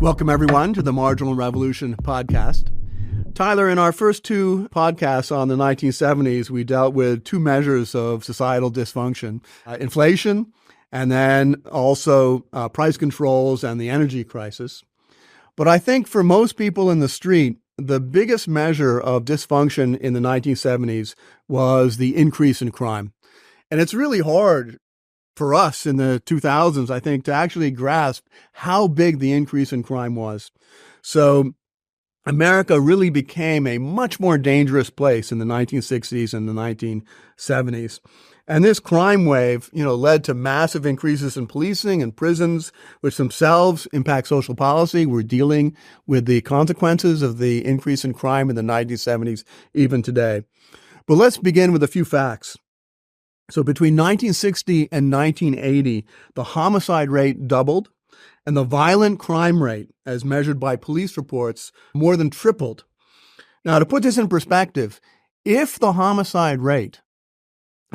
Welcome, everyone, to the Marginal Revolution podcast. Tyler, in our first two podcasts on the 1970s, we dealt with two measures of societal dysfunction, inflation, and then also price controls and the energy crisis. But I think for most people in the street, the biggest measure of dysfunction in the 1970s was the increase in crime. And it's really hard for us in the 2000s, I think, to actually grasp how big the increase in crime was. So America really became a much more dangerous place in the 1960s and the 1970s. And this crime wave, led to massive increases in policing and prisons, which themselves impact social policy. We're dealing with the consequences of the increase in crime in the 1970s, even today. But let's begin with a few facts. So between 1960 and 1980, the homicide rate doubled, and the violent crime rate, as measured by police reports, more than tripled. Now, to put this in perspective, if the homicide rate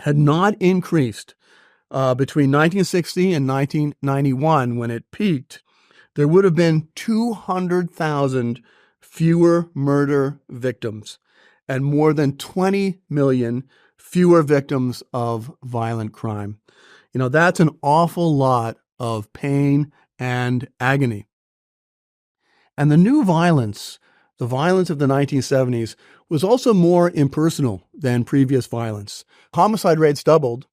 had not increased between 1960 and 1991, when it peaked, there would have been 200,000 fewer murder victims and more than 20 million fewer victims of violent crime. That's an awful lot of pain and agony. And the new violence, the violence of the 1970s, was also more impersonal than previous violence. Homicide rates doubled,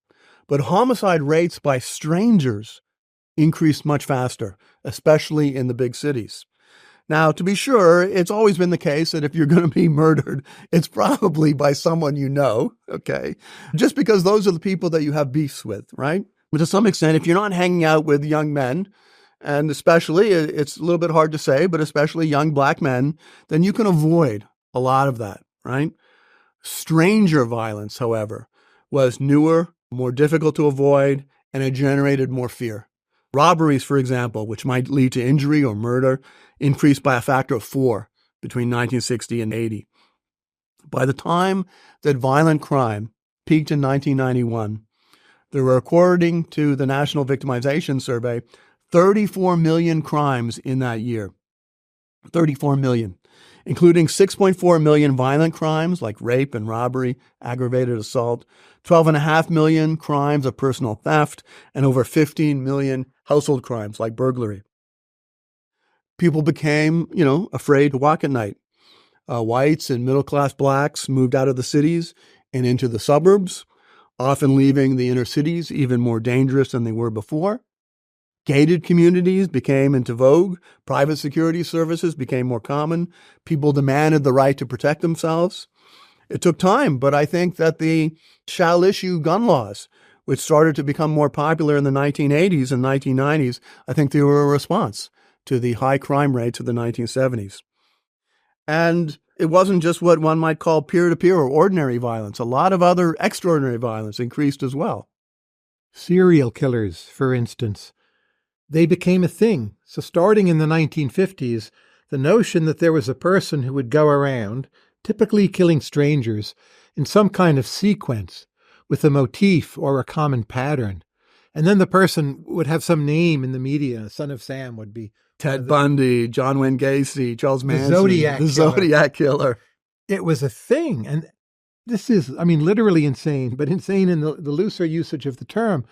but homicide rates by strangers increased much faster, especially in the big cities. Now, to be sure, it's always been the case that if you're going to be murdered, it's probably by someone you know, okay? Just because those are the people that you have beefs with, right? But to some extent, if you're not hanging out with young men, and especially, it's a little bit hard to say, but especially young black men, then you can avoid a lot of that, right? Stranger violence, however, was newer, more difficult to avoid, and it generated more fear. Robberies, for example, which might lead to injury or murder, increased by a factor of 4 between 1960 and 80. By the time that violent crime peaked in 1991, there were, according to the National Victimization Survey, 34 million crimes in that year. 34 million, including 6.4 million violent crimes like rape and robbery, aggravated assault, 12.5 million crimes of personal theft, and over 15 million household crimes like burglary. People became, afraid to walk at night. Whites and middle-class blacks moved out of the cities and into the suburbs, often leaving the inner cities even more dangerous than they were before. Gated communities became into vogue. Private security services became more common. People demanded the right to protect themselves. It took time, but I think that the shall-issue gun laws, which started to become more popular in the 1980s and 1990s, I think they were a response to the high crime rates of the 1970s. And it wasn't just what one might call peer-to-peer or ordinary violence. A lot of other extraordinary violence increased as well. Serial killers, for instance. They became a thing. So starting in the 1950s, the notion that there was a person who would go around, typically killing strangers, in some kind of sequence with a motif or a common pattern. And then the person would have some name in the media. Son of Sam would be Ted Bundy, John Wayne Gacy, Charles Manson, the Zodiac Killer. It was a thing. And this is, literally insane, but insane in the looser usage of the term.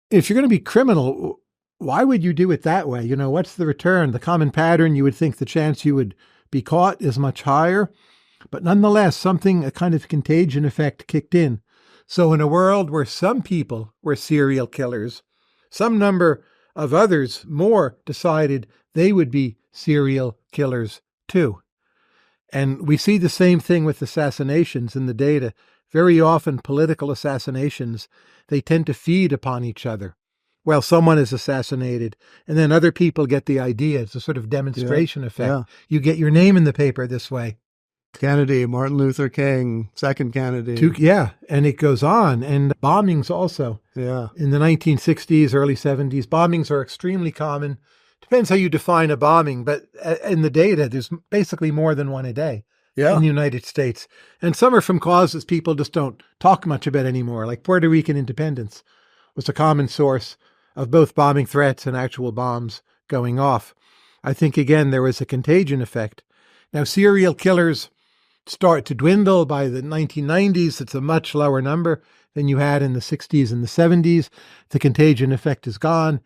If you're going to be criminal, why would you do it that way? What's the return? The common pattern, you would think the chance you would be caught is much higher. But nonetheless, a kind of contagion effect kicked in. So in a world where some people were serial killers, some number of others more decided they would be serial killers too. And we see the same thing with assassinations in the data. Very often political assassinations, they tend to feed upon each other. Well, someone is assassinated, and then other people get the idea. It's a sort of demonstration effect. Yeah. You get your name in the paper this way. Kennedy, Martin Luther King, second Kennedy. And it goes on. And bombings also. Yeah. In the 1960s, early 70s, bombings are extremely common. Depends how you define a bombing, but in the data, there's basically more than one a day in the United States. And some are from causes people just don't talk much about anymore, like Puerto Rican independence was a common source of both bombing threats and actual bombs going off. I think, again, there was a contagion effect. Now, serial killers start to dwindle by the 1990s. It's a much lower number than you had in the 60s and the 70s. The contagion effect is gone.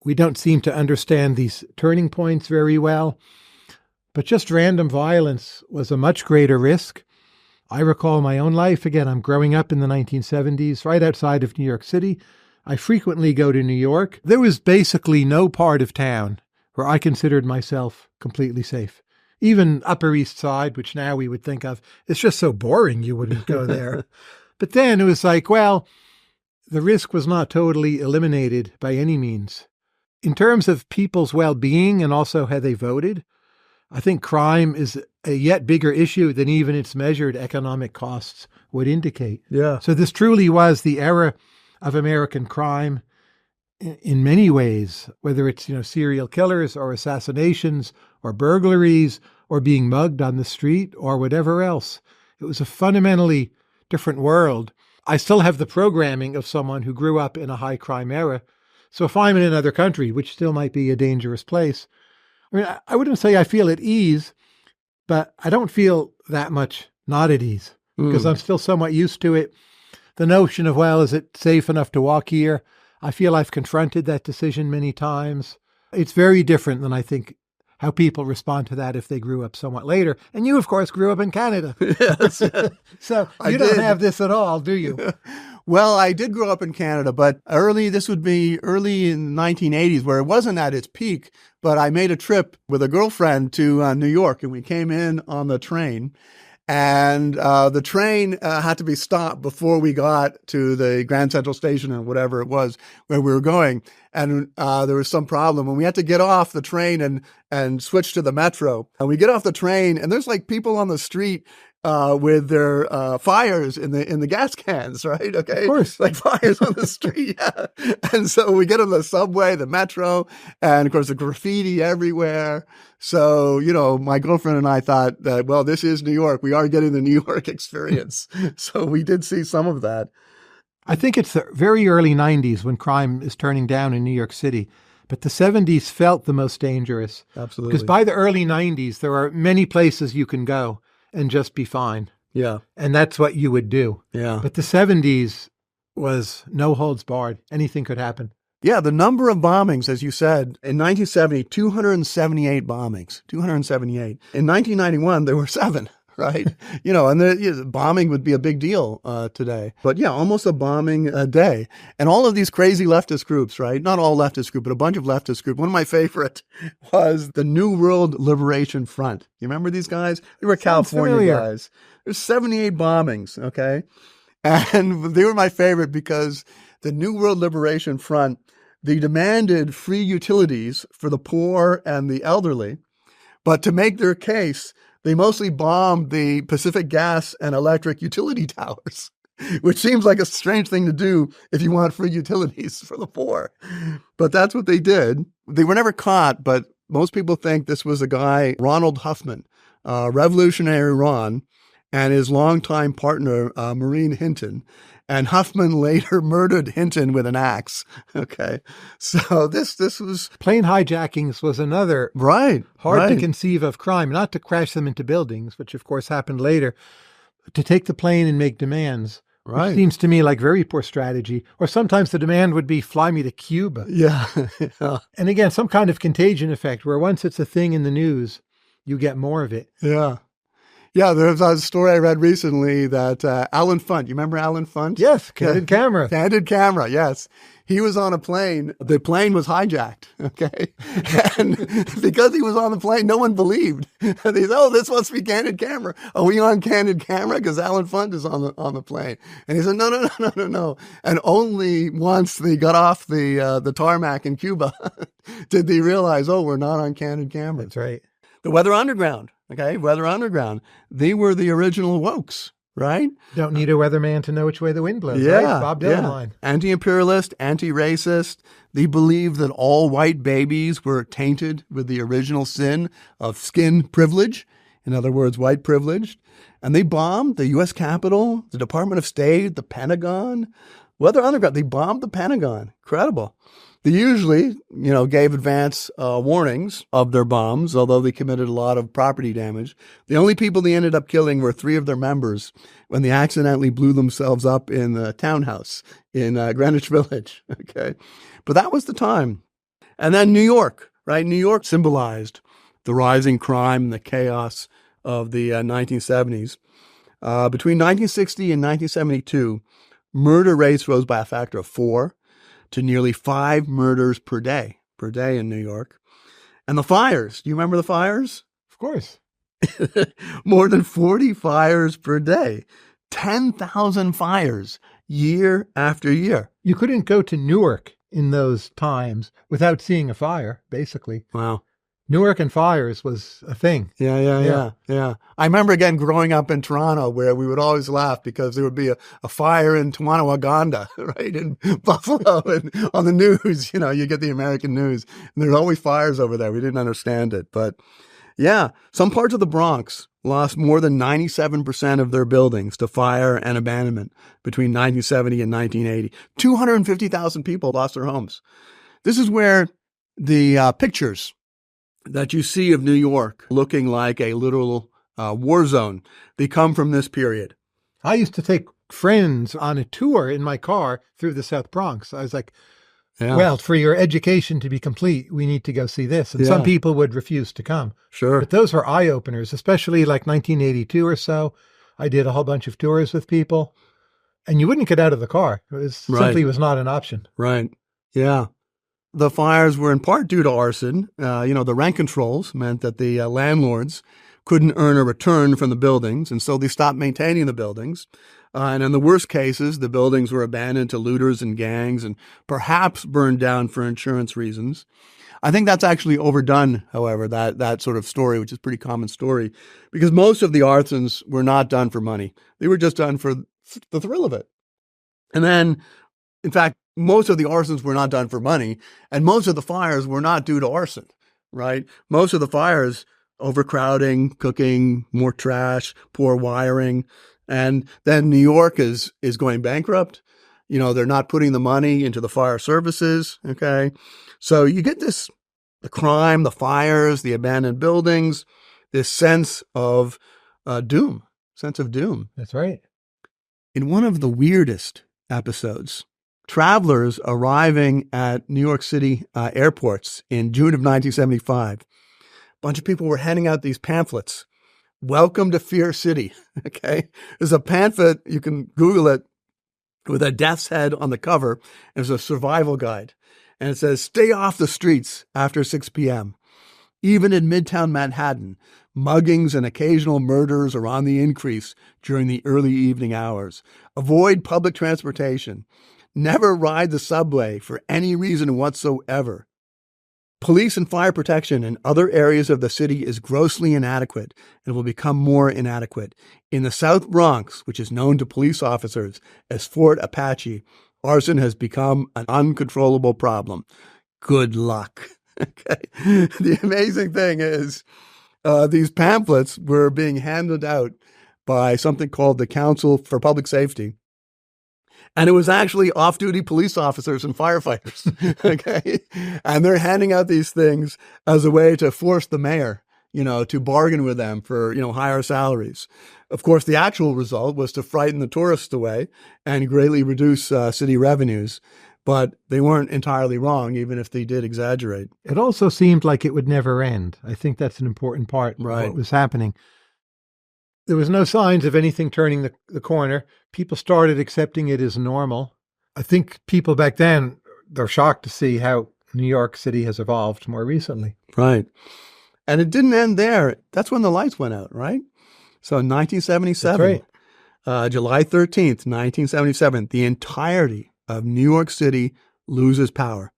We don't seem to understand these turning points very well. But just random violence was a much greater risk. I recall my own life. Again, I'm growing up in the 1970s, right outside of New York City. I frequently go to New York. There was basically no part of town where I considered myself completely safe. Even Upper East Side, which now we would think of, it's just so boring you wouldn't go there. But then it was like, well, the risk was not totally eliminated by any means. In terms of people's well-being and also how they voted, I think crime is a yet bigger issue than even its measured economic costs would indicate. Yeah. So this truly was the era of American crime in many ways, whether it's, serial killers or assassinations or burglaries or being mugged on the street or whatever else. It was a fundamentally different world. I still have the programming of someone who grew up in a high crime era. So if I'm in another country, which still might be a dangerous place, I wouldn't say I feel at ease, but I don't feel that much not at ease because I'm still somewhat used to it. The notion of, well, is it safe enough to walk here? I feel I've confronted that decision many times. It's very different than I think how people respond to that if they grew up somewhat later. And you, of course, grew up in Canada. Yes. So you don't have this at all, do you? Well, I did grow up in Canada, but this would be early in the 1980s where it wasn't at its peak, but I made a trip with a girlfriend to New York and we came in on the train. And the train had to be stopped before we got to the Grand Central Station or whatever it was where we were going. And there was some problem. And we had to get off the train and switch to the metro. And we get off the train and there's like people on the street with their fires in the gas cans, right? Okay. Of course. Like fires on the street. Yeah. And so we get on the subway, the metro, and of course the graffiti everywhere. So, my girlfriend and I thought that, well, this is New York. We are getting the New York experience. So we did see some of that. I think it's the very early 90s when crime is turning down in New York City. But the 70s felt the most dangerous. Absolutely. Because by the early 90s, there are many places you can go and just be fine. Yeah. And that's what you would do. Yeah. But the 70s was no holds barred. Anything could happen. Yeah, the number of bombings, as you said, in 1970, 278 bombings, 278. In 1991, there were 7, right? And the bombing would be a big deal today. But yeah, almost a bombing a day. And all of these crazy leftist groups, right? Not all leftist groups, but a bunch of leftist groups. One of my favorite was the New World Liberation Front. You remember these guys? They were California guys. There's 78 bombings, okay? And they were my favorite because the New World Liberation Front, they demanded free utilities for the poor and the elderly. But to make their case, they mostly bombed the Pacific Gas and Electric utility towers, which seems like a strange thing to do if you want free utilities for the poor. But that's what they did. They were never caught, but most people think this was a guy, Ronald Huffman, Revolutionary Ron, and his longtime partner, Maureen Hinton. And Huffman later murdered Hinton with an axe. Okay. So this was... Plane hijackings was another hard to conceive of crime, not to crash them into buildings, which of course happened later, to take the plane and make demands. Which seems to me like very poor strategy. Or sometimes the demand would be fly me to Cuba. Yeah. And again, some kind of contagion effect where once it's a thing in the news, you get more of it. Yeah. Yeah, there was a story I read recently that Alan Funt, you remember Alan Funt? Yes, Candid Camera. Candid Camera, yes. He was on a plane. The plane was hijacked, okay? And because he was on the plane, no one believed. They said, this must be Candid Camera. Are we on Candid Camera? Because Alan Funt is on the plane. And he said, no. And only once they got off the tarmac in Cuba did they realize, we're not on Candid Camera. That's right. The Weather Underground. Okay, Weather Underground. They were the original wokes, right? Don't need a weatherman to know which way the wind blows, right? Bob Dylan line. Anti-imperialist, anti-racist. They believed that all white babies were tainted with the original sin of skin privilege. In other words, white privileged. And they bombed the U.S. Capitol, the Department of State, the Pentagon. Weather Underground, they bombed the Pentagon. Incredible. They usually, gave advance warnings of their bombs, although they committed a lot of property damage. The only people they ended up killing were 3 of their members when they accidentally blew themselves up in the townhouse in Greenwich Village. Okay. But that was the time. And then New York, right? New York symbolized the rising crime and the chaos of the 1970s. Between 1960 and 1972, murder rates rose by a factor of 4 to nearly 5 murders per day in New York. And the fires, do you remember the fires? Of course. More than 40 fires per day, 10,000 fires year after year. You couldn't go to Newark in those times without seeing a fire, basically. Wow. Newark and fires was a thing. Yeah. I remember, again, growing up in Toronto where we would always laugh because there would be a fire in Tonawaganda, right, in Buffalo. And on the news, you get the American news. And there's always fires over there. We didn't understand it. But yeah, some parts of the Bronx lost more than 97% of their buildings to fire and abandonment between 1970 and 1980. 250,000 people lost their homes. This is where the pictures that you see of New York looking like a literal war zone, they come from this period. I used to take friends on a tour in my car through the South Bronx. I was like, well, for your education to be complete, we need to go see this. And some people would refuse to come. Sure. But those were eye-openers, especially like 1982 or so. I did a whole bunch of tours with people, and you wouldn't get out of the car. It simply was not an option. Right. Yeah. The fires were in part due to arson. The rent controls meant that the landlords couldn't earn a return from the buildings, and so they stopped maintaining the buildings. And in the worst cases, the buildings were abandoned to looters and gangs and perhaps burned down for insurance reasons. I think that's actually overdone, however, that sort of story, which is a pretty common story, because most of the arsons were not done for money. They were just done for the thrill of it. And then, in fact, most of the arsons were not done for money, and most of the fires were not due to arson, right? Most of the fires, overcrowding, cooking, more trash, poor wiring, and then New York is going bankrupt. They're not putting the money into the fire services, okay? So you get the crime, the fires, the abandoned buildings, this sense of doom. That's right. In one of the weirdest episodes, travelers arriving at New York City airports in June of 1975, a bunch of people were handing out these pamphlets. Welcome to Fear City. Okay. There's a pamphlet, you can Google it, with a death's head on the cover. There's a survival guide. And it says, stay off the streets after 6 p.m. Even in Midtown Manhattan, muggings and occasional murders are on the increase during the early evening hours. Avoid public transportation. Never ride the subway for any reason whatsoever. Police and fire protection in other areas of the city is grossly inadequate and will become more inadequate. In the South Bronx, which is known to police officers as Fort Apache, arson has become an uncontrollable problem. Good luck. Okay. The amazing thing is these pamphlets were being handed out by something called the Council for Public Safety. And it was actually off-duty police officers and firefighters, okay? And they're handing out these things as a way to force the mayor, to bargain with them for, higher salaries. Of course, the actual result was to frighten the tourists away and greatly reduce city revenues. But they weren't entirely wrong, even if they did exaggerate. It also seemed like it would never end. I think that's an important part of what was happening. There was no signs of anything turning the corner. People started accepting it as normal. I think people back then, they're shocked to see how New York City has evolved more recently. Right. And it didn't end there. That's when the lights went out, right? So in 1977, July 13th, 1977, the entirety of New York City loses power.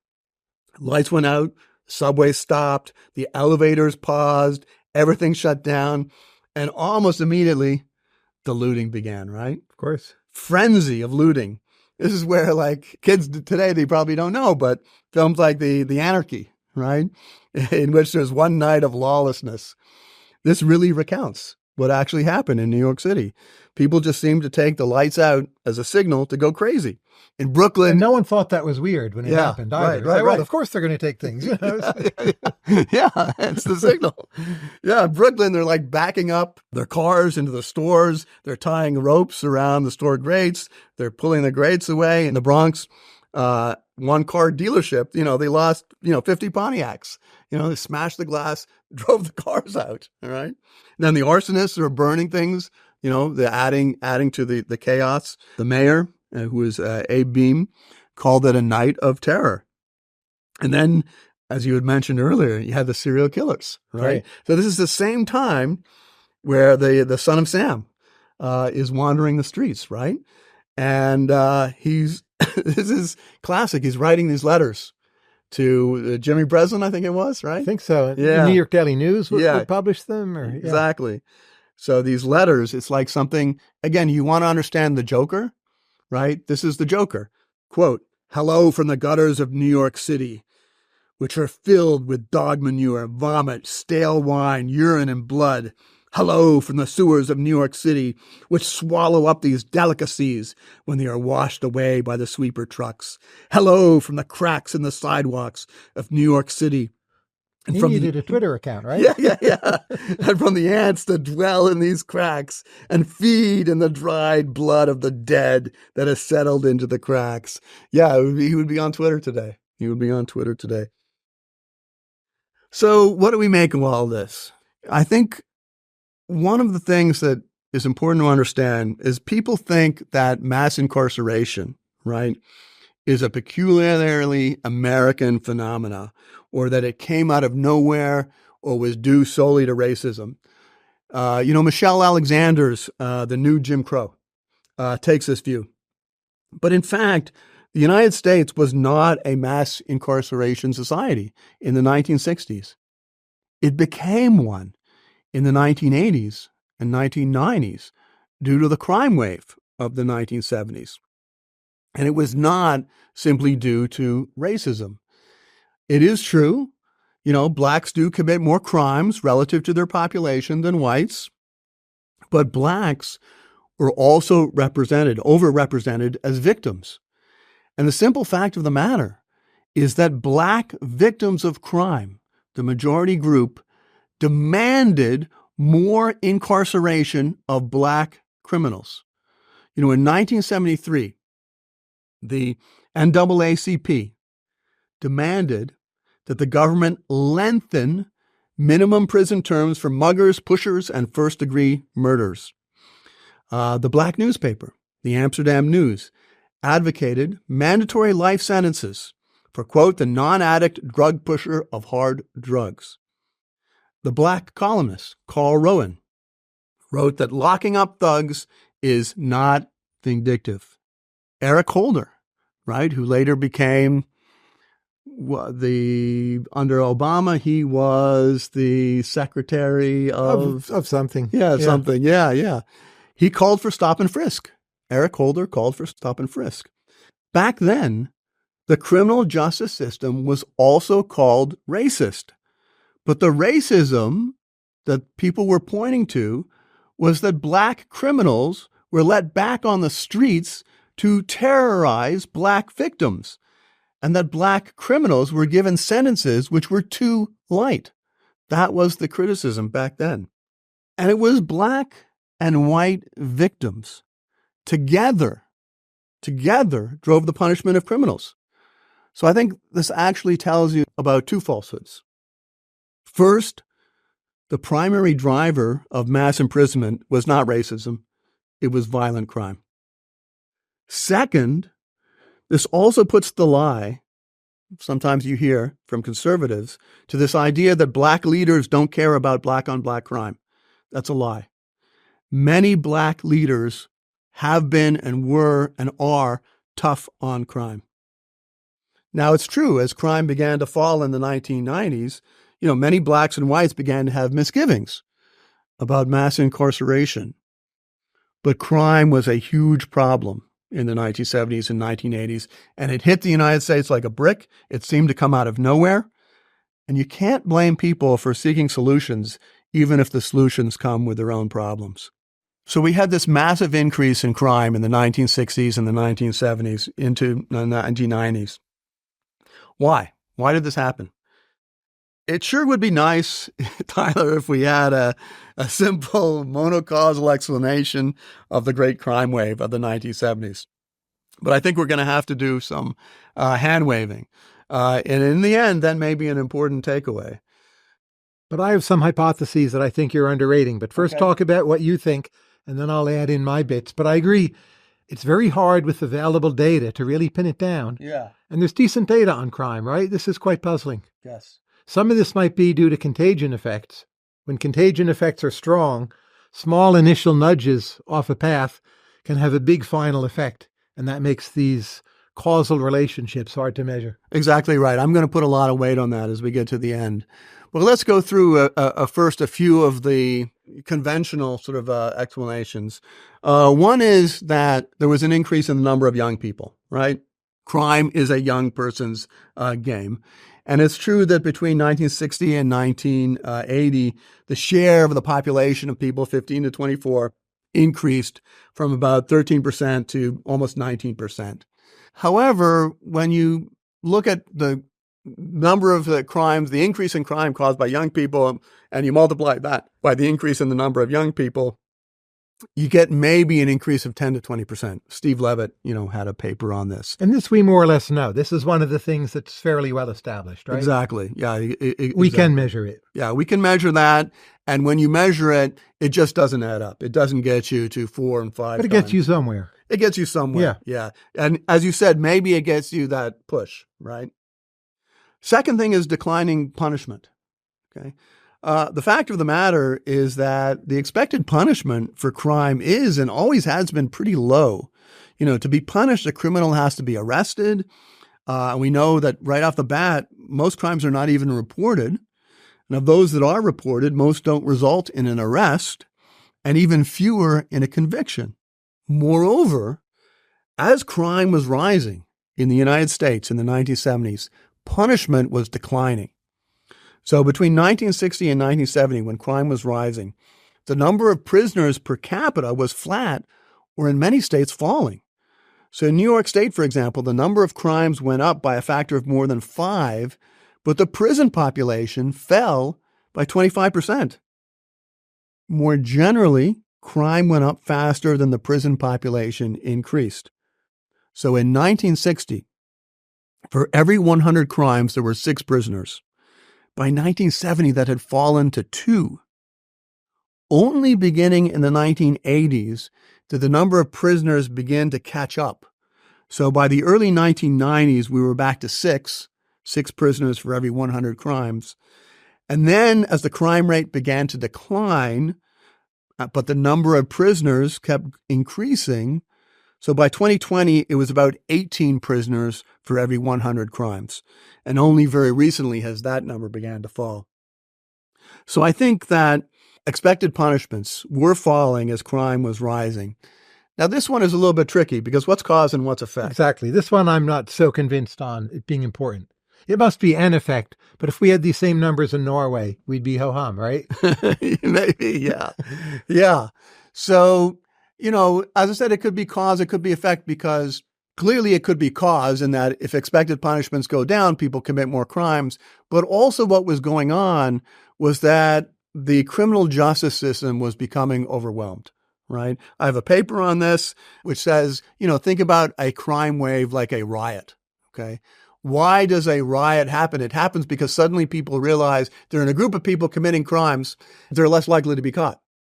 Lights went out, subways stopped, the elevators paused, everything shut down. And almost immediately, the looting began, right? Of course. Frenzy of looting. This is where, like, kids today, they probably don't know, but films like the Anarchy, right? In which there's one night of lawlessness. This really recounts what actually happened in New York City. People just seemed to take the lights out as a signal to go crazy. In Brooklyn, And no one thought that was weird when it happened either. Right. Well, of course they're going to take things. You know? Yeah, it's the signal. Yeah, in Brooklyn, they're like backing up their cars into the stores. They're tying ropes around the store grates. They're pulling the grates away. In the Bronx, one car dealership, they lost, 50 Pontiacs. They smashed the glass, drove the cars out. All right. And then the arsonists are burning things, they're adding to the chaos. The mayor, who was Abe Beame, called it a night of terror. And then, as you had mentioned earlier, you had the serial killers, right? So this is the same time where the son of Sam is wandering the streets, right? And this is classic. He's writing these letters to Jimmy Breslin, I think it was, right? I think so. Yeah. The New York Daily News would publish them. Exactly. So these letters, it's like something, again, you want to understand the Joker, right? This is the Joker. Quote, "Hello from the gutters of New York City, which are filled with dog manure, vomit, stale wine, urine, and blood. Hello from the sewers of New York City, which swallow up these delicacies when they are washed away by the sweeper trucks. Hello from the cracks in the sidewalks of New York City. And he needed a Twitter account, right? Yeah. And from the ants that dwell in these cracks and feed in the dried blood of the dead that has settled into the cracks." Yeah, he would be on Twitter today. So what do we make of all this? I think one of the things that is important to understand is people think that mass incarceration, right, is a peculiarly American phenomena, or that it came out of nowhere or was due solely to racism. Michelle Alexander's The New Jim Crow takes this view. But in fact, the United States was not a mass incarceration society in the 1960s. It became one in the 1980s and 1990s due to the crime wave of the 1970s. And it was not simply due to racism. It is true, blacks do commit more crimes relative to their population than whites, but blacks were also overrepresented as victims. And the simple fact of the matter is that black victims of crime, the majority group, demanded more incarceration of black criminals. In 1973, the NAACP demanded that the government lengthen minimum prison terms for muggers, pushers, and first-degree murderers. The black newspaper, the Amsterdam News, advocated mandatory life sentences for, quote, "the non-addict drug pusher of hard drugs." The black columnist, Carl Rowan, wrote that locking up thugs is not vindictive. Eric Holder, right, who later became under Obama, he was the secretary of something. Something. Yeah. He called for stop and frisk. Eric Holder called for stop and frisk. Back then, the criminal justice system was also called racist. But the racism that people were pointing to was that black criminals were let back on the streets to terrorize black victims, and that black criminals were given sentences which were too light. That was the criticism back then. And it was black and white victims together drove the punishment of criminals. So I think this actually tells you about two falsehoods. First, the primary driver of mass imprisonment was not racism, it was violent crime. Second, this also puts the lie, sometimes you hear from conservatives, to this idea that black leaders don't care about black-on-black crime. That's a lie. Many black leaders have been and were and are tough on crime. Now, it's true, as crime began to fall in the 1990s, many blacks and whites began to have misgivings about mass incarceration. But crime was a huge problem in the 1970s and 1980s, and it hit the United States like a brick. It seemed to come out of nowhere. And you can't blame people for seeking solutions even if the solutions come with their own problems. So we had this massive increase in crime in the 1960s and the 1970s into the 1990s. Why? Why did this happen? It sure would be nice, Tyler, if we had a simple monocausal explanation of the great crime wave of the 1970s. But I think we're going to have to do some hand-waving. And in the end, that may be an important takeaway. But I have some hypotheses that I think you're underrating. But first, talk about what you think, and then I'll add in my bits. But I agree, it's very hard with available data to really pin it down. Yeah. And there's decent data on crime, right? This is quite puzzling. Yes. Some of this might be due to contagion effects. When contagion effects are strong, small initial nudges off a path can have a big final effect. And that makes these causal relationships hard to measure. Exactly right. I'm going to put a lot of weight on that as we get to the end. Well, let's go through first a few of the conventional sort of explanations. One is that there was an increase in the number of young people, right? Crime is a young person's game. And it's true that between 1960 and 1980, the share of the population of people 15 to 24 increased from about 13% to almost 19%. However, when you look at the number of the crimes, the increase in crime caused by young people, and you multiply that by the increase in the number of young people, you get maybe an increase of 10 to 20%. Steve Levitt, had a paper on this. And this we more or less know. This is one of the things that's fairly well established, right? Exactly. Yeah. We can measure it. Yeah, we can measure that. And when you measure it, it just doesn't add up. It doesn't get you to 4 and 5 But it gets you somewhere. It gets you somewhere. Yeah. And as you said, maybe it gets you that push, right? Second thing is declining punishment. Okay. The fact of the matter is that the expected punishment for crime is and always has been pretty low. To be punished, a criminal has to be arrested. We know that right off the bat, most crimes are not even reported. And of those that are reported, most don't result in an arrest, and even fewer in a conviction. Moreover, as crime was rising in the United States in the 1970s, punishment was declining. So between 1960 and 1970, when crime was rising, the number of prisoners per capita was flat or in many states falling. So in New York State, for example, the number of crimes went up by a factor of more than 5, but the prison population fell by 25%. More generally, crime went up faster than the prison population increased. So in 1960, for every 100 crimes, there were 6 prisoners. By 1970, that had fallen to 2. Only beginning in the 1980s did the number of prisoners begin to catch up. So by the early 1990s, we were back to 6 prisoners for every 100 crimes. And then as the crime rate began to decline, but the number of prisoners kept increasing, so by 2020, it was about 18 prisoners for every 100 crimes. And only very recently has that number began to fall. So I think that expected punishments were falling as crime was rising. Now, this one is a little bit tricky because what's cause and what's effect? Exactly. This one I'm not so convinced on it being important. It must be an effect, but if we had these same numbers in Norway, we'd be ho-hum, right? Maybe, yeah. Yeah. So, as I said, it could be cause, it could be effect, because clearly it could be cause in that if expected punishments go down, people commit more crimes. But also what was going on was that the criminal justice system was becoming overwhelmed, right? I have a paper on this which says, think about a crime wave like a riot, okay? Why does a riot happen? It happens because suddenly people realize they're in a group of people committing crimes, they're less likely to be caught.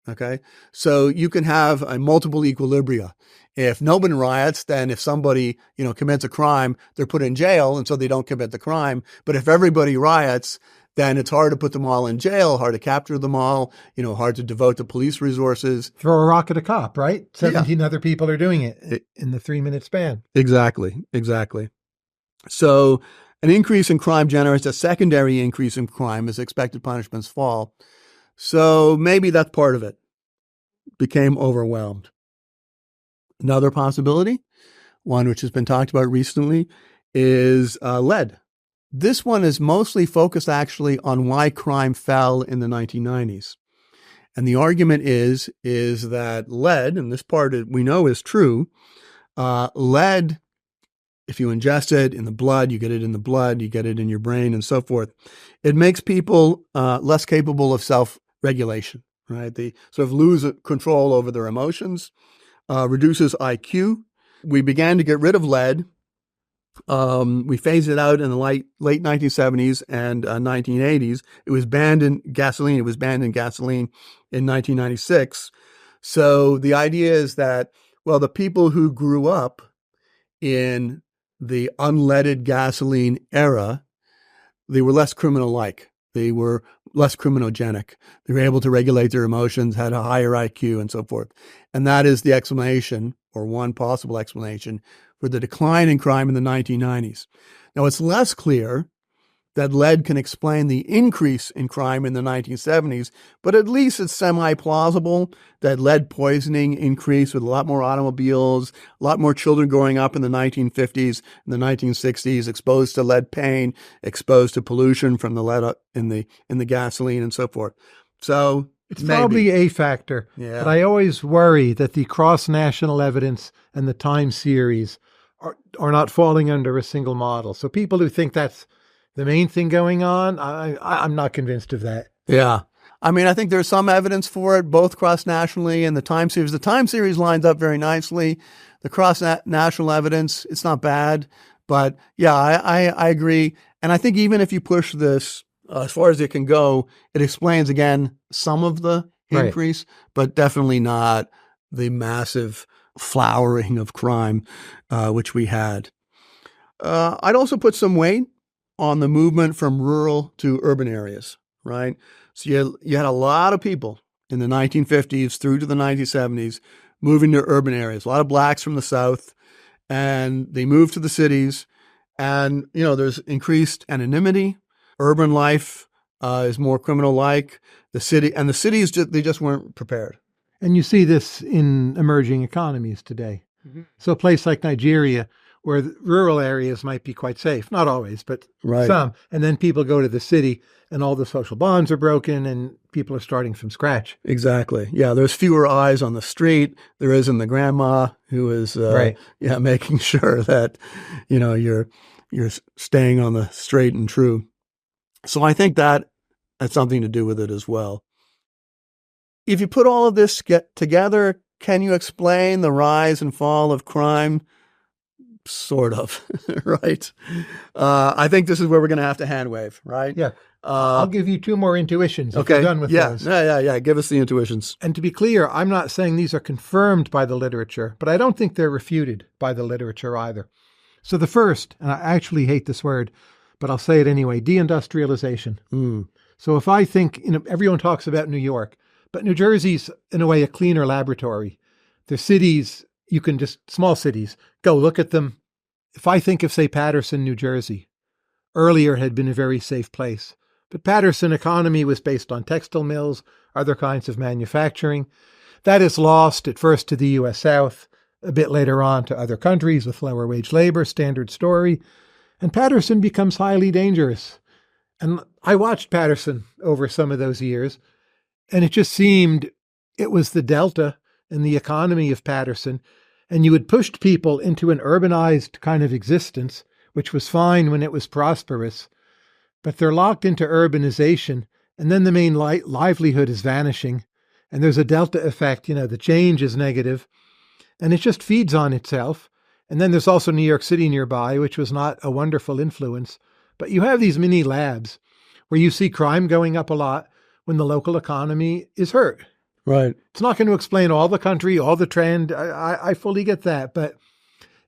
Okay. So you can have a multiple equilibria. If no one riots, then if somebody, commits a crime, they're put in jail. And so they don't commit the crime. But if everybody riots, then it's hard to put them all in jail, hard to capture them all, hard to devote the police resources. Throw a rock at a cop, right? 17 other people are doing it in the 3-minute span. Exactly. So an increase in crime generates a secondary increase in crime as expected punishments fall. So maybe that's part of it. Became overwhelmed. Another possibility, one which has been talked about recently, is lead. This one is mostly focused actually on why crime fell in the 1990s. And the argument is that lead, and this part we know is true, lead, if you ingest it in the blood, you get it in the blood, you get it in your brain and so forth, it makes people less capable of self-regulation, right? They sort of lose control over their emotions, reduces IQ. We began to get rid of lead. We phased it out in the late 1970s and 1980s. It was banned in gasoline. It was banned in gasoline in 1996. So the idea is that, well, the people who grew up in the unleaded gasoline era, they were less criminal-like. They were less criminogenic. They were able to regulate their emotions, had a higher IQ, and so forth. And that is the explanation, or one possible explanation, for the decline in crime in the 1990s. Now, it's less clear that lead can explain the increase in crime in the 1970s, but at least it's semi-plausible that lead poisoning increased with a lot more automobiles, a lot more children growing up in the 1950s and the 1960s, exposed to lead paint, exposed to pollution from the lead in the gasoline and so forth. So it's probably a factor, but I always worry that the cross-national evidence and the time series are not falling under a single model. So people who think that's the main thing going on, I'm not convinced of that. Yeah. I mean, I think there's some evidence for it, both cross-nationally and the time series. The time series lines up very nicely. The cross-national evidence, it's not bad. But yeah, I agree. And I think even if you push this as far as it can go, it explains, again, some of the increase, but definitely not the massive flowering of crime, which we had. I'd also put some weight on the movement from rural to urban areas, right? So you had a lot of people in the 1950s through to the 1970s moving to urban areas, a lot of blacks from the South, and they moved to the cities. And, there's increased anonymity. Urban life is more criminal-like. The cities, they just weren't prepared. And you see this in emerging economies today. Mm-hmm. So a place like Nigeria, where the rural areas might be quite safe, not always, but some. And then people go to the city and all the social bonds are broken and people are starting from scratch. Exactly. Yeah, there's fewer eyes on the street. There isn't the grandma who is making sure that, you're staying on the straight and true. So I think that has something to do with it as well. If you put all of this together, can you explain the rise and fall of crime? Sort of, right? I think this is where we're going to have to hand wave, right? Yeah. I'll give you two more intuitions if you're done with those. Yeah. Give us the intuitions. And to be clear, I'm not saying these are confirmed by the literature, but I don't think they're refuted by the literature either. So the first, and I actually hate this word, but I'll say it anyway, deindustrialization. So if I think, everyone talks about New York, but New Jersey's in a way a cleaner laboratory. The cities, small cities, go look at them. If I think of, say, Paterson, New Jersey, earlier had been a very safe place. But Paterson economy was based on textile mills, other kinds of manufacturing. That is lost at first to the U.S. South, a bit later on to other countries with lower wage labor, standard story. And Paterson becomes highly dangerous. And I watched Paterson over some of those years, and it just seemed it was the delta in the economy of Paterson. And you had pushed people into an urbanized kind of existence, which was fine when it was prosperous, but they're locked into urbanization, and then the main livelihood is vanishing, and there's a delta effect, the change is negative, and it just feeds on itself. And then there's also New York City nearby, which was not a wonderful influence, but you have these mini labs where you see crime going up a lot when the local economy is hurt. Right. It's not going to explain all the country, all the trend. I fully get that. But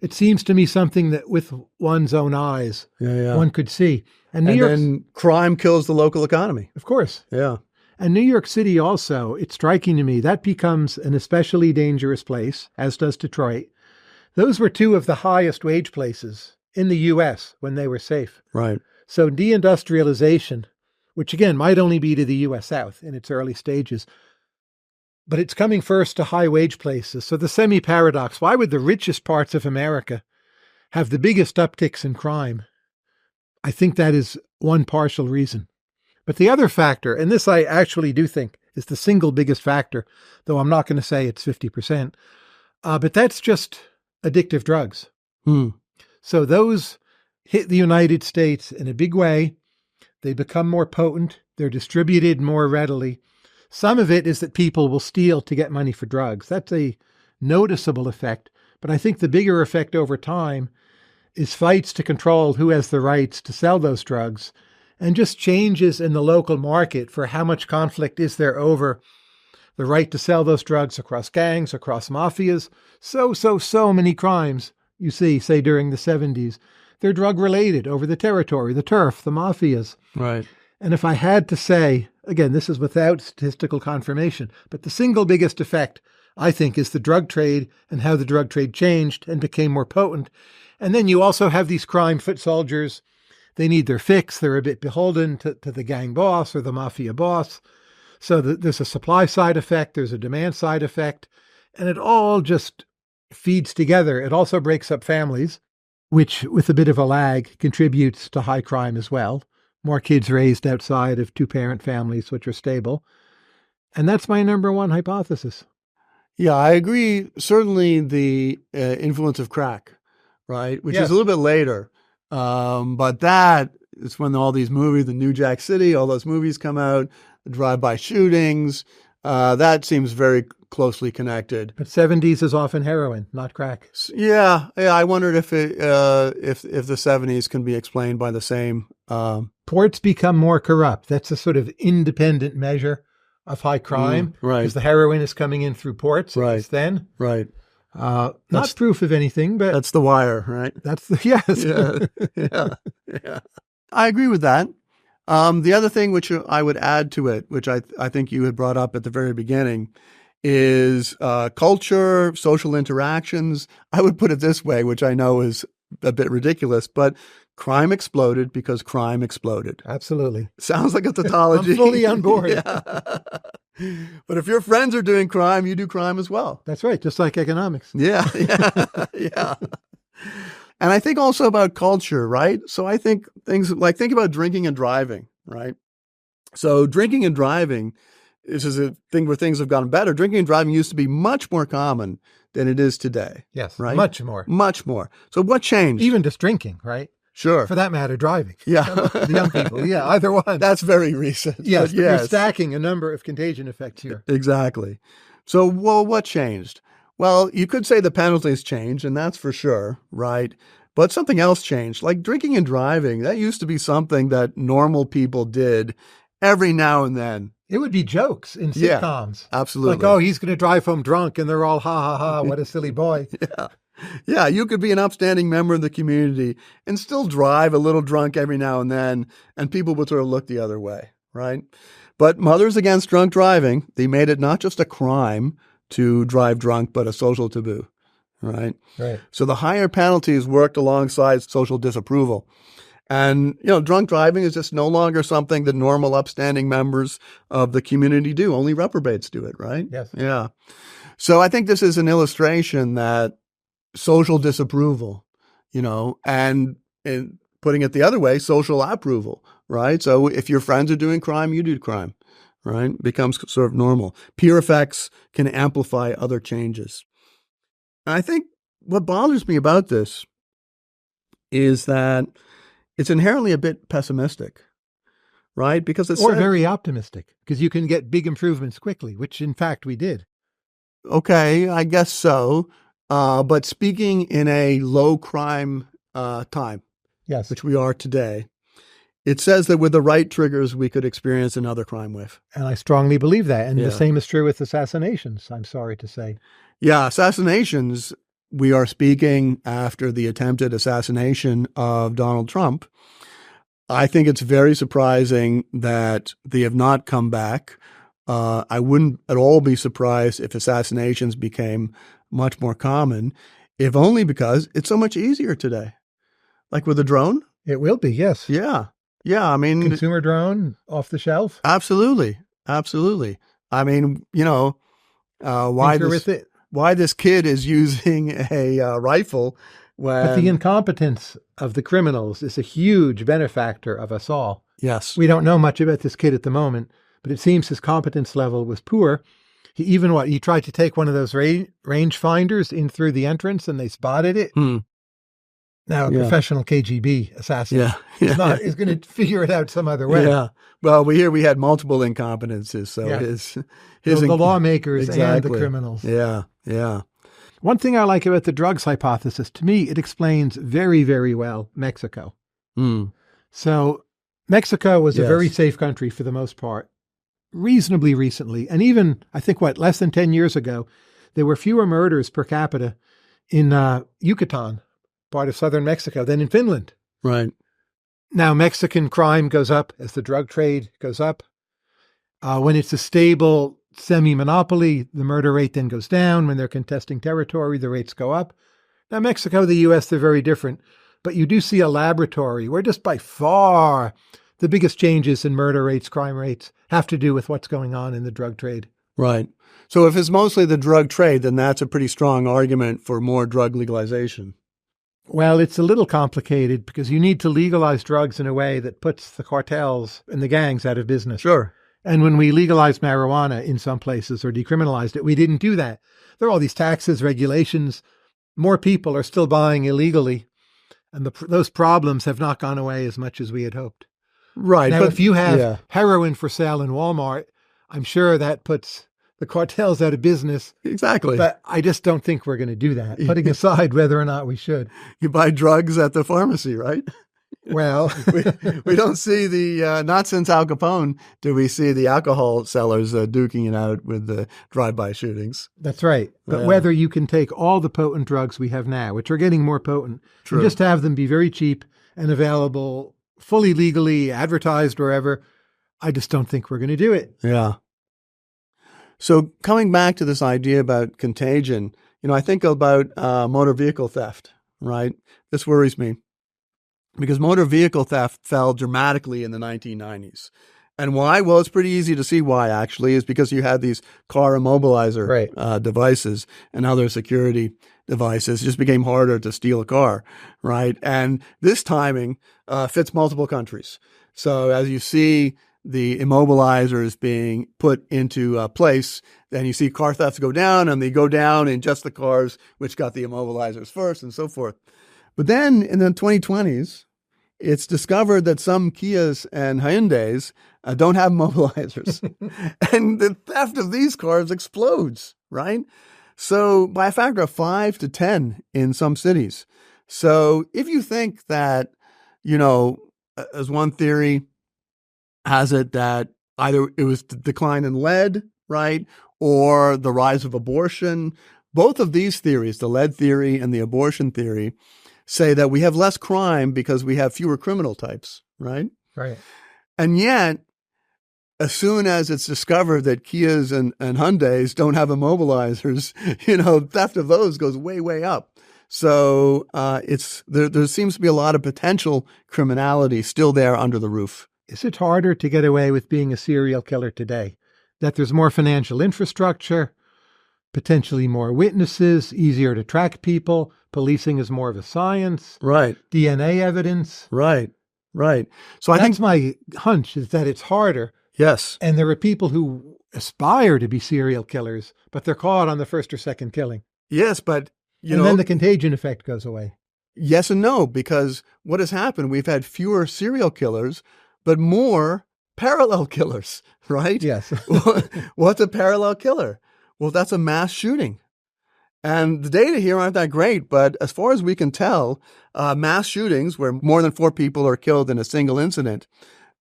it seems to me something that with one's own eyes, one could see. And then crime kills the local economy. Of course. Yeah. And New York City also, it's striking to me, that becomes an especially dangerous place, as does Detroit. Those were two of the highest wage places in the U.S. when they were safe. Right. So deindustrialization, which again might only be to the U.S. South in its early stages, but it's coming first to high wage places. So the semi-paradox, why would the richest parts of America have the biggest upticks in crime? I think that is one partial reason. But the other factor, and this I actually do think is the single biggest factor, though I'm not going to say it's 50%, but that's just addictive drugs. So those hit the United States in a big way. They become more potent. They're distributed more readily. Some of it is that people will steal to get money for drugs. That's a noticeable effect. But I think the bigger effect over time is fights to control who has the rights to sell those drugs, and just changes in the local market for how much conflict is there over the right to sell those drugs across gangs, across mafias. So many crimes you see, say during the 70s, they're drug related over the territory, the turf, the mafias. Right. And if I had to say, again, this is without statistical confirmation, but the single biggest effect, I think, is the drug trade and how the drug trade changed and became more potent. And then you also have these crime foot soldiers. They need their fix. They're a bit beholden to the gang boss or the mafia boss. So there's a supply side effect. There's a demand side effect. And it all just feeds together. It also breaks up families, which with a bit of a lag contributes to high crime as well. More kids raised outside of two-parent families, which are stable. And that's my number one hypothesis. Yeah, I agree. Certainly the influence of crack, right, which is a little bit later. But that is when all these movies, the New Jack City, all those movies come out, the drive-by shootings, that seems very closely connected. But 70s is often heroin, not crack. Yeah. I wondered if the 70s can be explained by the same. Ports become more corrupt. That's a sort of independent measure of high crime. Right. Because the heroin is coming in through ports. Right. Then. Right. Not proof of anything, but that's The Wire, right? That's yes. Yeah. I agree with that. The other thing which I would add to it, which I think you had brought up at the very beginning, is culture, social interactions. I would put it this way, which I know is a bit ridiculous, but crime exploded because crime exploded. Absolutely. Sounds like a tautology. I'm fully on board. Yeah. But if your friends are doing crime, you do crime as well. That's right. Just like economics. Yeah. And I think also about culture, right? So I think things like, think about drinking and driving, right? So drinking and driving, this is a thing where things have gotten better. Drinking and driving used to be much more common than it is today. Yes. Right? Much more. Much more. So what changed? Even just drinking, right? Sure. For that matter, driving. Yeah. The young people. Yeah, either one. That's very recent. Yes. You're stacking a number of contagion effects here. Exactly. So, well, what changed? Well, you could say the penalties changed, and that's for sure, right? But something else changed. Like drinking and driving, that used to be something that normal people did every now and then. It would be jokes in sitcoms. Yeah, absolutely. Like, oh, he's going to drive home drunk, and they're all, ha, ha, ha, what a silly boy. Yeah, you could be an upstanding member of the community and still drive a little drunk every now and then, and people would sort of look the other way, right? But Mothers Against Drunk Driving, they made it not just a crime to drive drunk, but a social taboo, right? Right. So the higher penalties worked alongside social disapproval. And, drunk driving is just no longer something that normal upstanding members of the community do. Only reprobates do it, right? Yes. Yeah. So I think this is an illustration that social disapproval, and putting it the other way, social approval, right? So if your friends are doing crime, you do crime, right? It becomes sort of normal. Peer effects can amplify other changes. And I think what bothers me about this is that it's inherently a bit pessimistic, right? Because it's very optimistic, because you can get big improvements quickly, which in fact we did. Okay, I guess so. But speaking in a low crime time, yes, which we are today, it says that with the right triggers, we could experience another crime wave. And I strongly believe that. And the same is true with assassinations, I'm sorry to say. Yeah, assassinations, we are speaking after the attempted assassination of Donald Trump. I think it's very surprising that they have not come back. I wouldn't at all be surprised if assassinations became much more common, if only because it's so much easier today. Like with a drone? It will be, yes. Yeah. Yeah, I mean... Consumer drone, off the shelf? Absolutely. I mean, why this kid is using a rifle But the incompetence of the criminals is a huge benefactor of us all. Yes. We don't know much about this kid at the moment, but it seems his competence level was poor. He even he tried to take one of those range finders in through the entrance, and they spotted it. Now, a professional KGB assassin is going to figure it out some other way. Yeah. Well, we had multiple incompetences, so the lawmakers and the criminals. Yeah, yeah. One thing I like about the drugs hypothesis, to me, it explains very, very well Mexico. So Mexico was a very safe country for the most part, reasonably recently. And even, I think, less than 10 years ago, there were fewer murders per capita in Yucatan, part of southern Mexico, than in Finland. Right. Now, Mexican crime goes up as the drug trade goes up. When it's a stable semi-monopoly, the murder rate then goes down. When they're contesting territory, the rates go up. Now, Mexico, the U.S., they're very different. But you do see a laboratory where just by far the biggest changes in murder rates, crime rates, have to do with what's going on in the drug trade. Right. So if it's mostly the drug trade, then that's a pretty strong argument for more drug legalization. Well, it's a little complicated because you need to legalize drugs in a way that puts the cartels and the gangs out of business. Sure. And when we legalized marijuana in some places or decriminalized it, we didn't do that. There are all these taxes, regulations. More people are still buying illegally. And those problems have not gone away as much as we had hoped. Right. Now, if you have heroin for sale in Walmart, I'm sure that puts the cartels out of business. Exactly. But I just don't think we're going to do that, putting aside whether or not we should. You buy drugs at the pharmacy, right? Well, we don't see not since Al Capone do we see the alcohol sellers duking it out with the drive-by shootings. That's right. But whether you can take all the potent drugs we have now, which are getting more potent, and just have them be very cheap and available fully legally, advertised wherever, I just don't think we're going to do it. Yeah. So coming back to this idea about contagion, I think about motor vehicle theft, right? This worries me. Because motor vehicle theft fell dramatically in the 1990s. And why? Well, it's pretty easy to see why, actually, is because you had these car immobilizer devices and other security devices. It just became harder to steal a car, right? And this timing fits multiple countries. So as you see the immobilizers being put into place, then you see car thefts go down, and they go down in just the cars which got the immobilizers first and so forth. But then in the 2020s, it's discovered that some Kias and Hyundais don't have immobilizers. And the theft of these cars explodes, right? So by a factor of 5 to 10 in some cities. So if you think that, as one theory has it that either it was the decline in lead, right, or the rise of abortion, both of these theories, the lead theory and the abortion theory, say that we have less crime because we have fewer criminal types, right? Right. And yet, as soon as it's discovered that Kias and Hyundais don't have immobilizers, theft of those goes way, way up. So there seems to be a lot of potential criminality still there under the roof. Is it harder to get away with being a serial killer today? That there's more financial infrastructure, potentially more witnesses, easier to track people, policing is more of a science. Right. DNA evidence. Right. So I think my hunch is that it's harder. Yes. And there are people who aspire to be serial killers, but they're caught on the first or second killing. Yes, but and then the contagion effect goes away. Yes and no, because what has happened, we've had fewer serial killers, but more parallel killers, right? Yes. What's a parallel killer? Well, that's a mass shooting. And the data here aren't that great, but as far as we can tell, mass shootings where more than 4 people are killed in a single incident,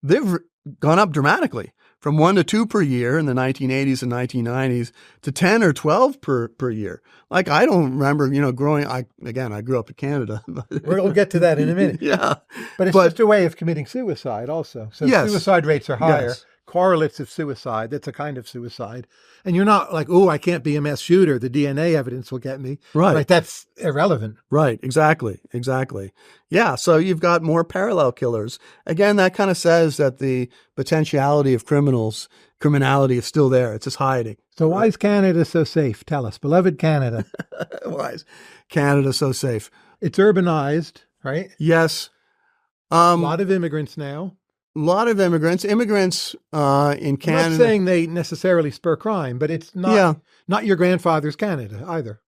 they've gone up dramatically from 1 to 2 per year in the 1980s and 1990s to 10 or 12 per year. Like, I don't remember, growing, I grew up in Canada. We'll get to that in a minute. Yeah. But it's just a way of committing suicide also. So suicide rates are higher. Yes. Correlates of suicide, that's a kind of suicide. And you're not like, I can't be a mass shooter. The DNA evidence will get me. Right. Like, that's irrelevant. Right. Exactly. Yeah. So you've got more parallel killers. Again, that kind of says that the potentiality of criminality is still there. It's just hiding. So why is Canada so safe? Tell us, beloved Canada. Why is Canada so safe? It's urbanized, right? Yes. A lot of immigrants now. A lot of immigrants. Immigrants in Canada. I'm not saying they necessarily spur crime, but it's not your grandfather's Canada either.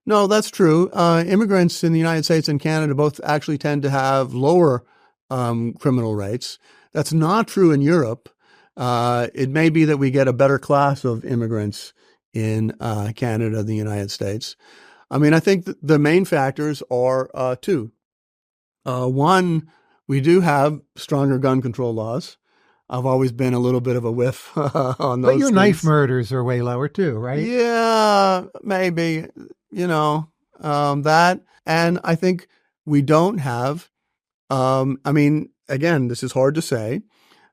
No, that's true. Immigrants in the United States and Canada both actually tend to have lower criminal rates. That's not true in Europe. It may be that we get a better class of immigrants in Canada than the United States. I mean, I think the main factors are two. One, we do have stronger gun control laws. I've always been a little bit of a whiff on those. But your things. knife murders are way lower too, right? Yeah, maybe. That. And I think we don't have, I mean, again, this is hard to say,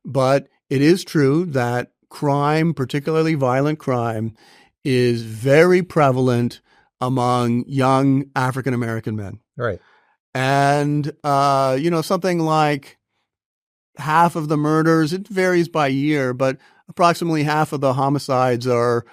but it is true that crime, particularly violent crime, is very prevalent among young African-American men. Right. And, something like half of the murders, it varies by year, but approximately half of the homicides are,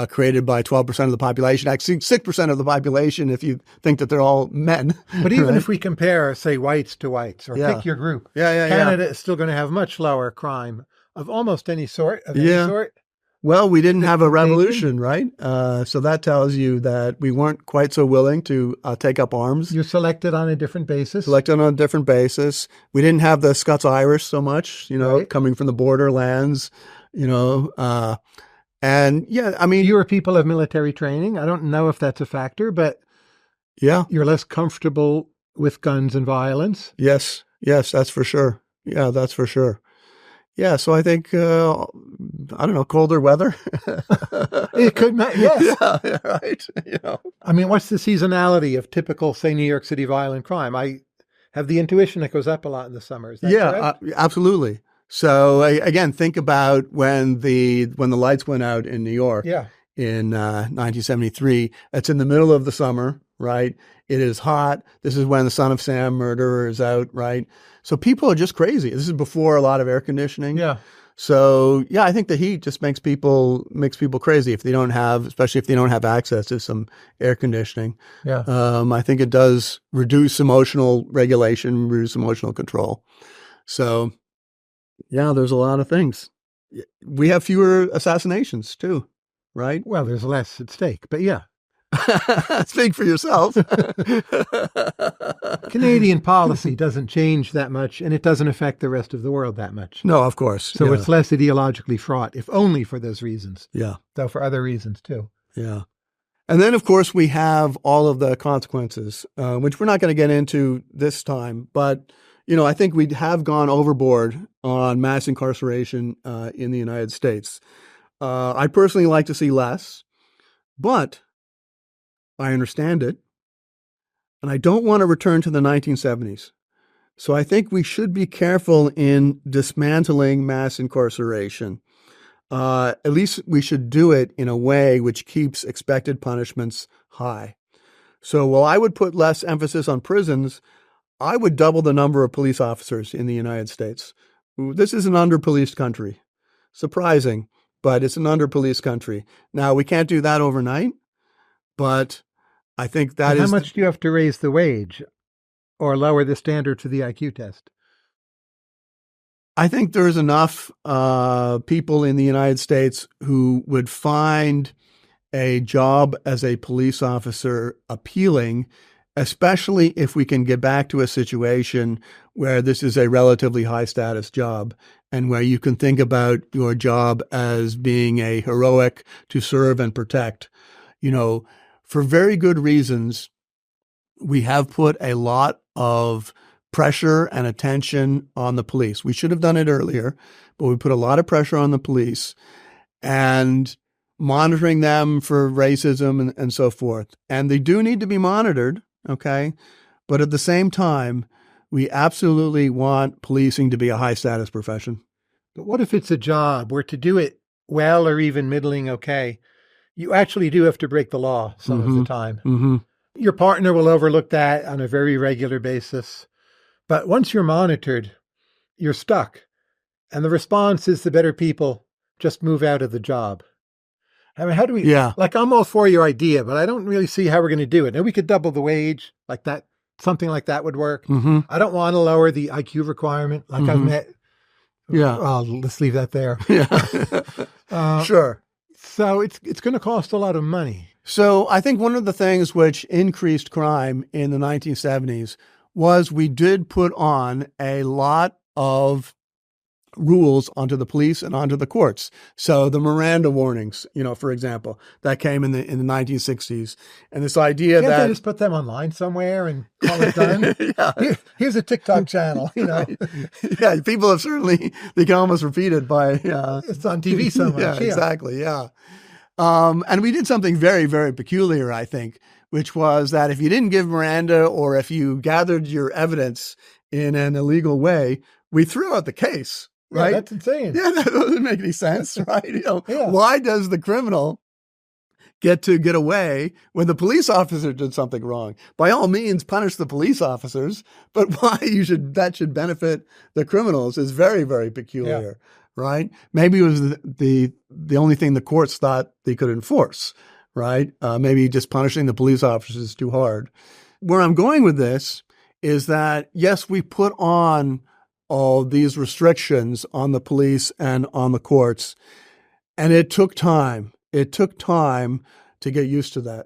created by 12% of the population, actually 6% of the population if you think that they're all men. But even right? if we compare, say, whites to whites, or pick your group, Canada is still going to have much lower crime of almost any sort, any sort. Well, we didn't have a revolution, right? So that tells you that we weren't quite so willing to take up arms. You're selected on a different basis. Selected on a different basis. We didn't have the Scots-Irish so much, coming from the borderlands, and yeah, I mean, fewer people have military training. I don't know if that's a factor, but you're less comfortable with guns and violence. Yes, that's for sure. Yeah, that's for sure. Yeah, so I think, I don't know, colder weather. It could, yes. Yeah, right. I mean, what's the seasonality of typical, say, New York City violent crime? I have the intuition it goes up a lot in the summer. Is that correct? Absolutely. So again, think about when the lights went out in New York in 1973. It's in the middle of the summer, right? It is hot. This is when the Son of Sam murderer is out, right? So people are just crazy. This is before a lot of air conditioning. Yeah. So I think the heat just makes people crazy if they don't have, especially if they don't have access to some air conditioning. Yeah. I think it does reduce emotional regulation, reduce emotional control. So there's a lot of things. We have fewer assassinations too, right? Well, there's less at stake, but yeah. Speak for yourself. Canadian policy doesn't change that much, and it doesn't affect the rest of the world that much. No, of course. So it's less ideologically fraught, if only for those reasons. Yeah. Though for other reasons too. Yeah. And then, of course, we have all of the consequences, which we're not going to get into this time. But, I think we have gone overboard on mass incarceration in the United States. I'd personally like to see less, but I understand it. And I don't want to return to the 1970s. So I think we should be careful in dismantling mass incarceration. At least we should do it in a way which keeps expected punishments high. So while I would put less emphasis on prisons, I would double the number of police officers in the United States. This is an under-policed country. Surprising, but it's an under-policed country. Now, we can't do that overnight, but I think that is... How much do you have to raise the wage or lower the standard for the IQ test? I think there's enough people in the United States who would find a job as a police officer appealing, especially if we can get back to a situation where this is a relatively high status job and where you can think about your job as being a heroic to serve and protect. For very good reasons, we have put a lot of pressure and attention on the police. We should have done it earlier, but we put a lot of pressure on the police and monitoring them for racism and so forth. And they do need to be monitored, okay? But at the same time, we absolutely want policing to be a high-status profession. But what if it's a job where to do it well or even middling okay, you actually do have to break the law some of the time? Mm-hmm. Your partner will overlook that on a very regular basis. But once you're monitored, you're stuck. And the response is the better people just move out of the job. I mean, how do we, Yeah. like, I'm all for your idea, but I don't really see how we're going to do it. Now, we could double the wage, like that, something like that would work. Mm-hmm. I don't want to lower the IQ requirement, like I've met. Yeah. Well, let's leave that there. Yeah. Sure. So it's going to cost a lot of money. So I think one of the things which increased crime in the 1970s was we did put on a lot of rules onto the police and onto the courts. So the Miranda warnings, for example, that came in the 1960s, and this idea Can't that they just put them online somewhere and call it done? Yeah. Here's a TikTok channel. Yeah, people have certainly, they can almost repeat it by it's on TV so much. Yeah, exactly. Yeah. And we did something very, very peculiar, I think, which was that if you didn't give Miranda or if you gathered your evidence in an illegal way, we threw out the case. Right? Yeah, that's insane. Yeah, that doesn't make any sense, right? Why does the criminal get to get away when the police officer did something wrong? By all means, punish the police officers, but why that should benefit the criminals is very, very peculiar, right? Maybe it was the only thing the courts thought they could enforce, right? Maybe just punishing the police officers is too hard. Where I'm going with this is that, yes, we put on all these restrictions on the police and on the courts. And it took time. It took time to get used to that.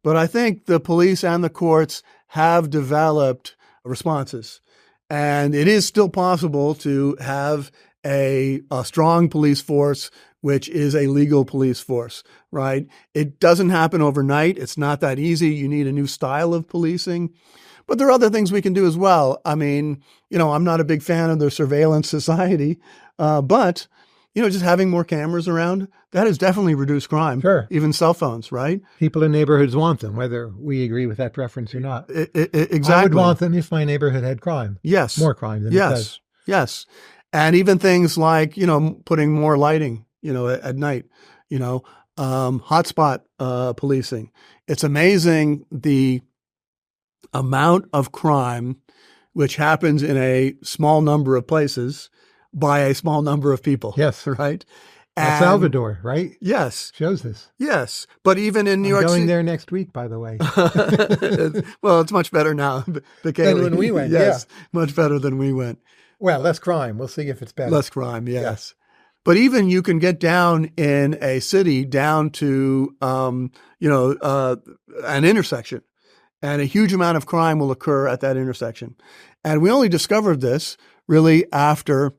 But I think the police and the courts have developed responses. And it is still possible to have a strong police force, which is a legal police force, right? It doesn't happen overnight. It's not that easy. You need a new style of policing. But there are other things we can do as well. I mean, I'm not a big fan of the surveillance society, but, just having more cameras around, that has definitely reduced crime. Sure. Even cell phones, right? People in neighborhoods want them, whether we agree with that preference or not. Exactly. I would want them if my neighborhood had crime. Yes. More crime than it does. Yes. And even things like, putting more lighting, at night, hotspot policing. It's amazing the amount of crime which happens in a small number of places by a small number of people. Yes. Right? El Salvador, right? Yes. Shows this. Yes. But even in New York City. Going there next week, by the way. Well, it's much better now. Than when we went. Yes. Much better than we went. Well, less crime. We'll see if it's better. Less crime, yes. But even you can get down in a city down to, an intersection. And a huge amount of crime will occur at that intersection. And we only discovered this really after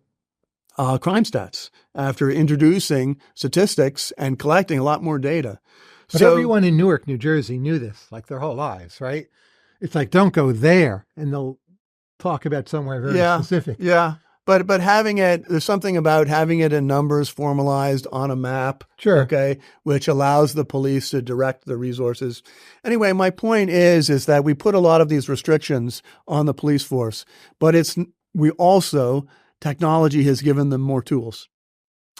crime stats, after introducing statistics and collecting a lot more data. But everyone in Newark, New Jersey knew this, like their whole lives, right? It's like, don't go there. And they'll talk about somewhere very specific. Yeah. But having it, there's something about having it in numbers formalized on a map. Sure. Okay. Which allows the police to direct the resources. Anyway, my point is that we put a lot of these restrictions on the police force, but technology has given them more tools.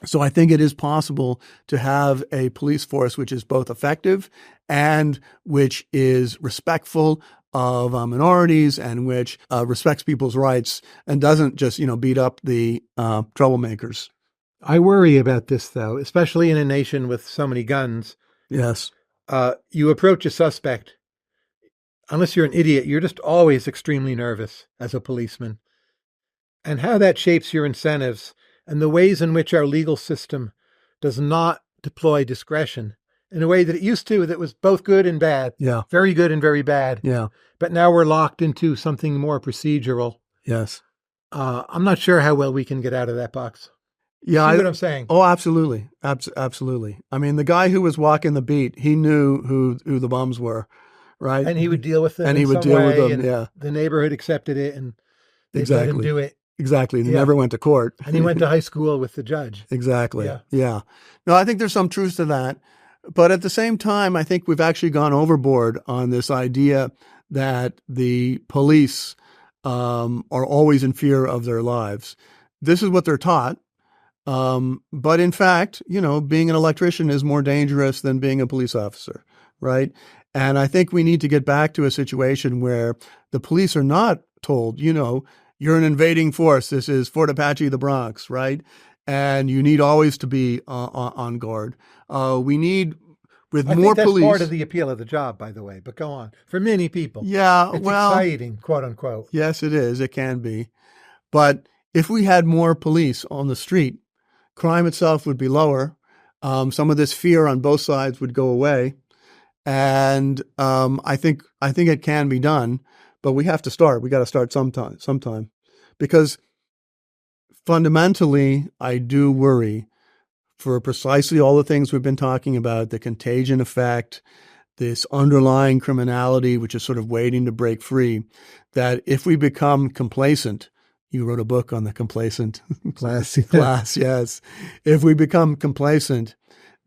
So I think it is possible to have a police force which is both effective and which is respectful of minorities and which respects people's rights and doesn't just, beat up the troublemakers. I worry about this, though, especially in a nation with so many guns. Yes. You approach a suspect, unless you're an idiot, you're just always extremely nervous as a policeman. And how that shapes your incentives and the ways in which our legal system does not deploy discretion in a way that it used to, that was both good and bad. Yeah. Very good and very bad. Yeah. But now we're locked into something more procedural. Yes. I'm not sure how well we can get out of that box. Yeah. See what I'm saying? Oh, absolutely. Absolutely. I mean, the guy who was walking the beat, he knew who the bums were, right? And he would deal with them and in he would some deal way, with them, and yeah. the neighborhood accepted it, and they let him Exactly. do it. Exactly. He never went to court. And he went to high school with the judge. Exactly. Yeah. Yeah. No, I think there's some truth to that. But at the same time, I think we've actually gone overboard on this idea that the police are always in fear of their lives. This is what they're taught. But in fact, being an electrician is more dangerous than being a police officer, right? And I think we need to get back to a situation where the police are not told, you're an invading force. This is Fort Apache, the Bronx, right? and you need always to be on guard. We need, with I more think that's police. part of the appeal of the job, by the way, but go on. For many people. Yeah, It's well, exciting, quote unquote. yes, it is. It can be. But if we had more police on the street, crime itself would be lower. Some of this fear on both sides would go away. And I think it can be done, but we have to start. We got to start sometime. Because fundamentally, I do worry for precisely all the things we've been talking about, the contagion effect, this underlying criminality, which is sort of waiting to break free, that if we become complacent, you wrote a book on the complacent class, yes. If we become complacent,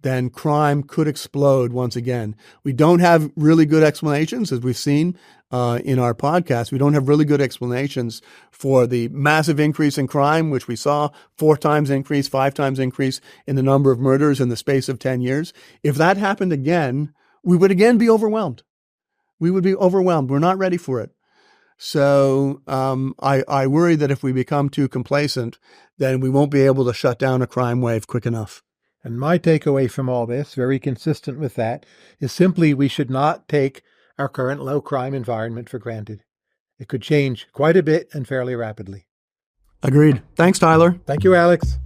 then crime could explode once again. We don't have really good explanations, as we've seen in our podcast. We don't have really good explanations for the massive increase in crime, which we saw 4 times increase, 5 times increase in the number of murders in the space of 10 years. If that happened again, we would again be overwhelmed. We would be overwhelmed. We're not ready for it. So I worry that if we become too complacent, then we won't be able to shut down a crime wave quick enough. And my takeaway from all this, very consistent with that, is simply we should not take our current low crime environment for granted. It could change quite a bit and fairly rapidly. Agreed. Thanks, Tyler. Thank you, Alex.